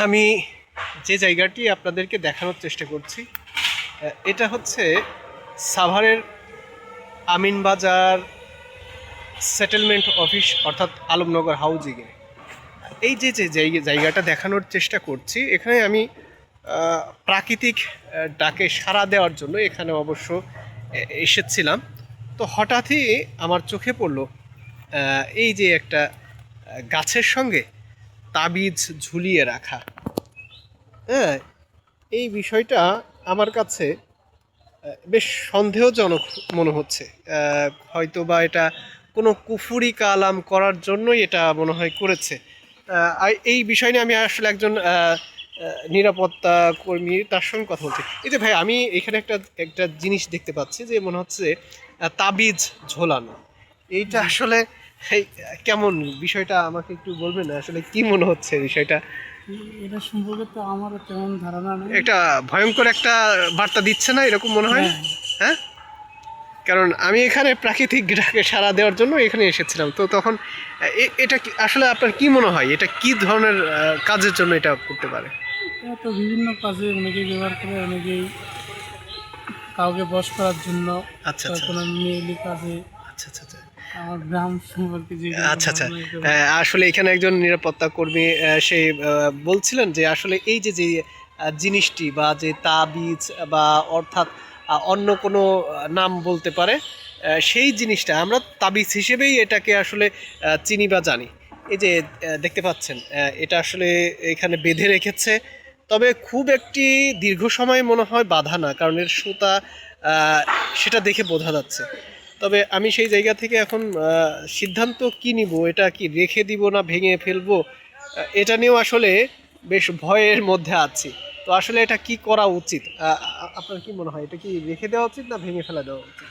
আমি যে জায়গাটি আপনাদেরকে দেখানোর চেষ্টা করছি এটা হচ্ছে সাভারের আমিনবাজার সেটেলমেন্ট অফিস অর্থাৎ আলমনগর হাউজিংয়ে। এই যে জায়গাটা দেখানোর চেষ্টা করছি, এখানে আমি প্রাকৃতিক ডাকে সাড়া দেওয়ার জন্য এখানে অবশ্য এসেছিলাম। তো হঠাৎই আমার চোখে পড়লো এই যে একটা গাছের সঙ্গে তাবিজ ঝুলিয়ে রাখা। হ্যাঁ, এই বিষয়টা আমার কাছে বেশ সন্দেহজনক মনে হচ্ছে। হয়তো বা এটা কোনো কুফুরি কালাম করার জন্যই এটা মনে হয় করেছে। এই বিষয় নিয়ে আমি আসলে একজন নিরাপত্তা কর্মী, তার সঙ্গে কথা বলছি। এই যে ভাই, আমি এখানে একটা একটা জিনিস দেখতে পাচ্ছি যে মনে হচ্ছে তাবিজ ঝোলানো। এইটা আসলে এই কেমন বিষয়টা আমাকে একটু বলবেন না, আসলে কি মনে হচ্ছে বিষয়টা? এটা সম্পর্কে তো আমারও তেমন ধারণা নেই। একটা ভয়ঙ্কর একটা বার্তা দিচ্ছে না, এরকম মনে হয়? হ্যাঁ। হ্যাঁ, কারণ আমি এখানে প্রাকৃতিক ডাকে সাড়া দেওয়ার জন্য এখানে এসেছিলাম। তো তখন এটা আসলে আপনার কি মনে হয়, এটা কি ধরনের কাজের জন্য এটা করতে পারে? এটা তো বিভিন্ন কাজে অনেকেই ব্যবহার করে, অনেকেই কাউকে বশ করার জন্য। আচ্ছা আচ্ছা কোনো মেয়েলি কাজে। আচ্ছা আচ্ছা আচ্ছা আমার গ্রাম সম্পর্কে যে আচ্ছা আচ্ছা আসলে এখানে একজন নিরাপত্তা কর্মী সে বলছিলেন যে আসলে এই যে যে জিনিসটি বা যে তাবিজ বা অর্থাৎ অন্য কোনো নাম বলতে পারে, সেই জিনিসটা আমরা তাবিজ হিসেবেই এটাকে আসলে চিনি বা জানি। এই যে দেখতে পাচ্ছেন এটা আসলে এখানে বেঁধে রেখেছে, তবে খুব একটি দীর্ঘ সময় মনে হয় বাঁধা না, কারণ এর সুতা সেটা দেখে বোঝা যাচ্ছে। তবে আমি সেই জায়গা থেকে এখন সিদ্ধান্ত কি নিব, এটা কি রেখে দিব না ভেঙে ফেলবো, এটা নিয়েও আসলে বেশ ভয়ের মধ্যে আছি। তো আসলে এটা কি করা উচিত, আপনার কি মনে হয়, এটা কি রেখে দেওয়া উচিত না ভেঙে ফেলা দেওয়া উচিত?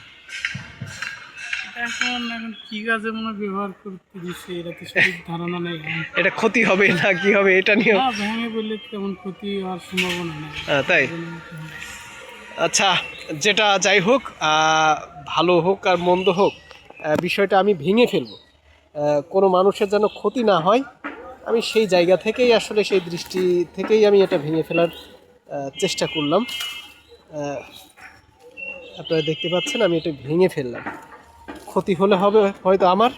এখন এখন কি কাজে মনে ব্যবহার করতে দিচ্ছে এটা তো সঠিক ধারণা নেই। এটা ক্ষতি হবে না কি হবে এটা নিয়ে? না, ভেঙে বললে তেমন ক্ষতি হওয়ার সম্ভাবনা নেই। তাই? আচ্ছা, যেটা যাই হোক, ভালো হোক আর মন্দ হোক, বিষয়টা আমি ভেঙে ফেলবো। কোনো মানুষের যেন ক্ষতি না হয়, আমি সেই জায়গা থেকেই আসলে সেই দৃষ্টি থেকেই আমি এটা ভেঙে ফেলার চেষ্টা করলাম। আপনারা দেখতে পাচ্ছেন আমি এটা ভেঙে ফেললাম। ক্ষতি হলে হবে হয়তো আমার।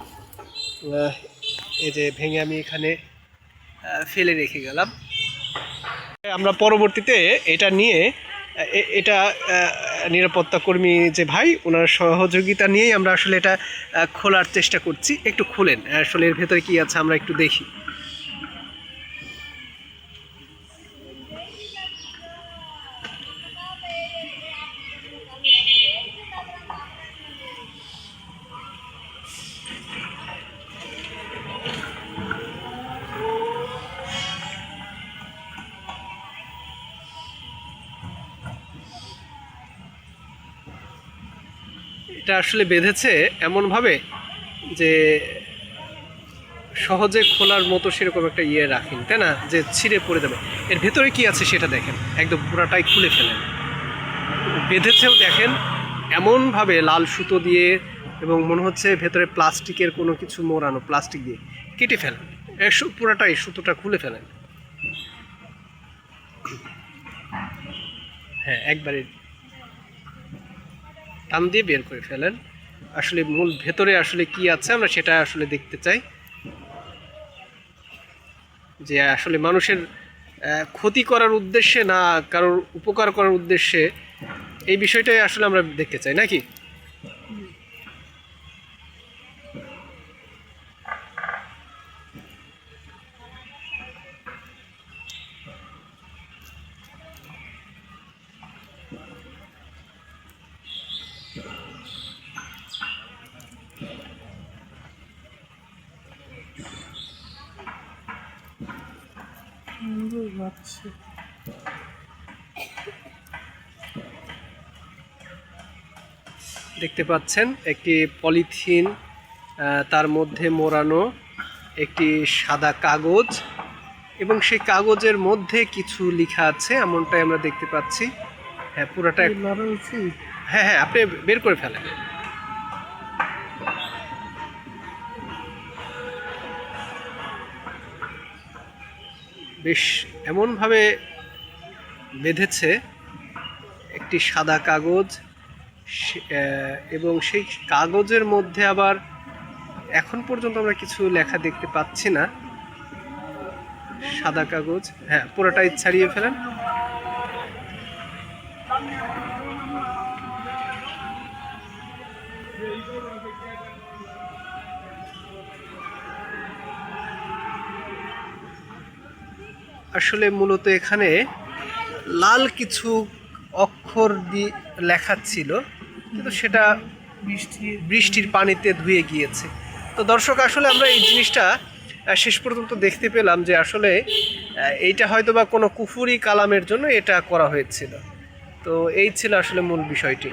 এই যে ভেঙে আমি এখানে ফেলে রেখে গেলাম। আমরা পরবর্তীতে এটা নিয়ে এটা নিরাপত্তা কর্মী যে ভাই, ওনার সহযোগিতা নিয়েই আমরা আসলে এটা খোলার চেষ্টা করছি। একটু খুলেন, আসলে এর ভেতরে কি আছে আমরা একটু দেখি। এটা আসলে বেঁধেছে এমনভাবে যে সহজে খোলার মতো সেরকম একটা ইয়ে রাখেন, তাই না, যে ছিঁড়ে পড়ে যাবে। এর ভেতরে কি আছে সেটা দেখেন, একদম পুরাটাই খুলে ফেলেন। বেঁধেছেও দেখেন এমনভাবে লাল সুতো দিয়ে, এবং মনে হচ্ছে ভেতরে প্লাস্টিকের কোনো কিছু মোড়ানো, প্লাস্টিক দিয়ে কেটে ফেলেন। পুরাটাই সুতোটা খুলে ফেলেন। হ্যাঁ, একবারে টান দিয়ে বের করে ফেলেন। আসলে মূল ভেতরে আসলে কি আছে আমরা সেটা আসলে দেখতে চাই, যে আসলে মানুষের ক্ষতি করার উদ্দেশ্যে না কারোর উপকার করার উদ্দেশ্যে, এই বিষয়টাই আসলে আমরা দেখতে চাই নাকি? দেখতে পাচ্ছেন একটি পলিথিন, তার মধ্যে মোড়ানো একটি সাদা কাগজ, এবং সেই কাগজের মধ্যে কিছু লেখা আছে এমনটাই আমরা দেখতে পাচ্ছি। হ্যাঁ, পুরোটা। হ্যাঁ হ্যাঁ, আপনি বের করে ফেলেন। বেশ এমনভাবে বেঁধেছে, একটি সাদা কাগজ এবং সেই কাগজের মধ্যে আবার এখন পর্যন্ত আমরা কিছু লেখা দেখতে পাচ্ছি না। সাদা কাগজ, হ্যাঁ পুরোটাই ছাড়িয়ে ফেলেন। আসলে মূলত এখানে লাল কিছু অক্ষর দিয়ে লেখা ছিল, কিন্তু সেটা বৃষ্টির পানিতে ধুয়ে গিয়েছে। তো দর্শক, আসলে আমরা এই জিনিসটা শেষ পর্যন্ত দেখতে পেলাম যে আসলে এইটা হয়তো বা কোনো কুফুরি কালামের জন্য এটা করা হয়েছিল। তো এই ছিল আসলে মূল বিষয়টি।